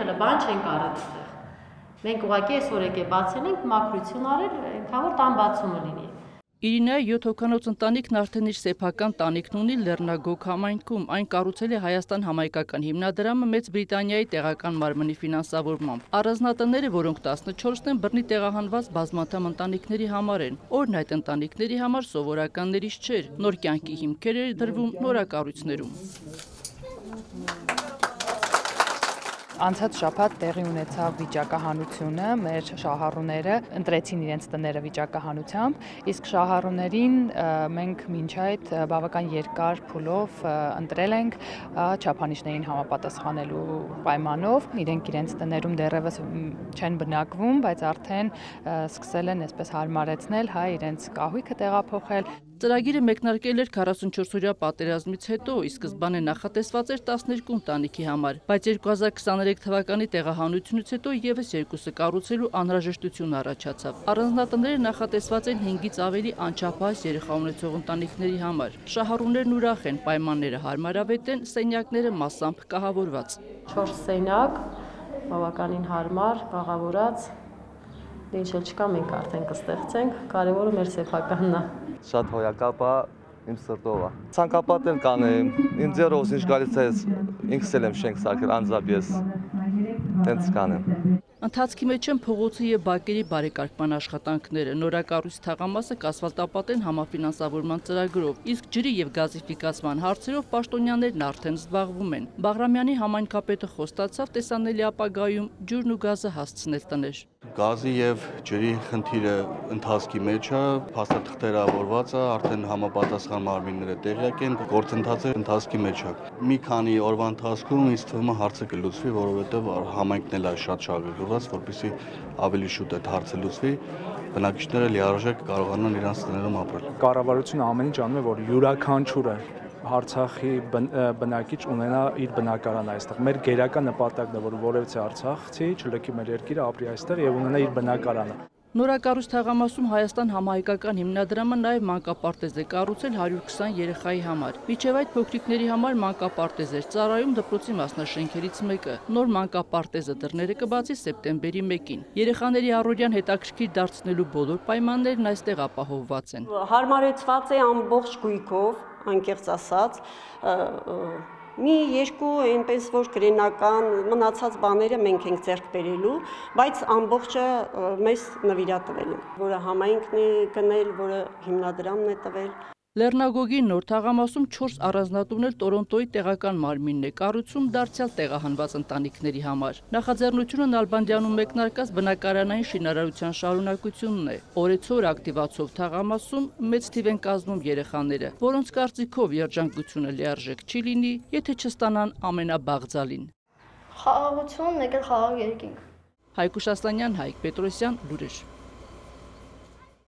հələ բան չենք արել այստեղ։ Մենք ուղղակի այսօր եկե բացել ենք մաքրություն արել, այնքան որ տան բացումը լինի։ Իրինայի 7 հոգանոց ընտանիքն արդեն իր սեփական տանիքն ունի Լեռնագոգ համայնքում, այն կառուցել է Հայաստան համայնքական հիմնադրամը Մեծ Բրիտանիայի տեղական մարմնի ֆինանսավորմամբ։ Առանձնատները, որոնք 14-ն են, բռնի տեղահանված բազմաթամ ընտանիքների համար են։ Օրն այդ ընտանիքների համար սովորականներից չէր, նոր կյանքի հիմքեր էր դրվում նորակառույցներում։ Անցած շաբաթ տեղի ունեցավ վիճակահանությունը, մեր շահառուները ընտրեցին իրենց տները վիճակահանությամբ, իսկ շահառուներին մենք մինչ այդ բավական երկար փուլով ընտրել ենք չափանիշներին համապատասխանելու պայմանով։ Իրենք իրենց տներում դեռևս չեն բնակվում, բայց արդեն սկսել են այսպես հարմարեցնել, իրենց կահույքը տեղափոխել։ Ծրագիրը մեկնարկել էր 44-օրյա պատերազմից հետո, ի սկզբանե նախատեսված էր 12 ընտանիքի համար, բայց 2023 թվականի տեղահանությունից հետո ևս երկուսը կառուցելու անհրաժեշտություն առաջացավ։ Առանձնատները նախատեսված են 5-ից ավելի անչափահաս երեխա ունեցող ընտանիքների համար։ Շահառուներն ուրախ են, պայմանները հարմարավետ են, սենյակները մասամբ կահավորված։ 4 սենյակ, բավականին հարմար, կաղավորած, ինչ էլ չկա, մենք արդեն կստեղծենք, կարևորը մեր սեփականն է։ Շատ հոյակապ է, իմ սրտով է։ Ցանկապատել կանեմ, ինձ երոս ինչ գալիս է, ինքս էլ եմ շենք սարքել, անձամբ ես տենց կանեմ։ Ընթացքի մեջ են փողոցի եւ բակերի բարեկարգման աշխատանքները, նորակառույց թաղամասը կասֆալտապատեն համաֆինանսավորման ծրագրով, իսկ ջրի եւ գազիֆիկացման հարցերով պաշտոնյաներն արդեն զբաղվում են։ Բաղրամյանի համայնքապետը խոստացավ տեսանելի ապագայում ջուրն ու գազը հասցնել տներ։ Գազի եւ ջրի խնդիրը ընթացքի մեջ է, փաստաթղթերավորված է, արդեն համապատասխան մարմինները տեղյակ են, գործընթացը ընթացքի մեջ է։ Մի քանի օրվա ընթացքում ինձ թվում է հարցը կլուծվի, որովհետեւ համայնքն էլ է շատ շահագրգռված, որպեսզի ավելի շուտ այդ հարցը լուծվի, բնակիչները լիարժեք կարողանան իրենց տներում ապրել։ Կառավարությունը ամեն ինչ անում է, որ յուրաքանչյուրը Արցախի բնակիչ ունենա իր բնակարանը այստեղ։ Մեր գերական նպատակն է, որ որևէ արցախցի չլքի մեր երկիրը, ապրի այստեղ եւ ունենա իր բնակարանը։ Նորակառույց թաղամասում Հայաստան համայնքական հիմնադրամը նաև մանկապարտեզ է կառուցել 120 երեխայի համար։ Մինչև այդ փոքրիկների համար մանկապարտեզ էր ծառայում դպրոցի մասնաշենքերից մեկը։ Նոր մանկապարտեզը դռները կբացի սեպտեմբերի 1-ին։ Երեխաների առօրյան հետաքրքիր դարձնելու բոլոր պայմաններն այստեղ ապահովված են։ Հարմարեցված է ամբողջ գույքով, անկեղծ ասած, մի երկու այնպես որ կրենական մնացած բաները մենք ենք ձեռք բերելու, բայց ամբողջը մեզ նվիրատվել են, որը համայնքն է գնել, որը հիմնադրամն է տվել։ Լեռնագոգի նոր թաղամասում 4 առանձնատուն էլ Տորոնտոյի տեղական մարմինն է կառուցում դարձյալ տեղահանված ընտանիքների համար։ Նախաձեռնությունը Նալբանդյանում մեկնարկած բնակարանային շինարարության շարունակությունն է։ Օրեցօր ակտիվացով թաղամասում մեծ թիվ են կազմում երեխաները, որոնց կարծիքով երջանկությունը լիարժեք չի լինի, եթե չստանան ամենաբաղձալին։ Խաղաղություն, մեկ էլ խաղաղ երկինք։ Հայկուշ Ասլանյան, Հայկ Պետրոսյան, լուրեր։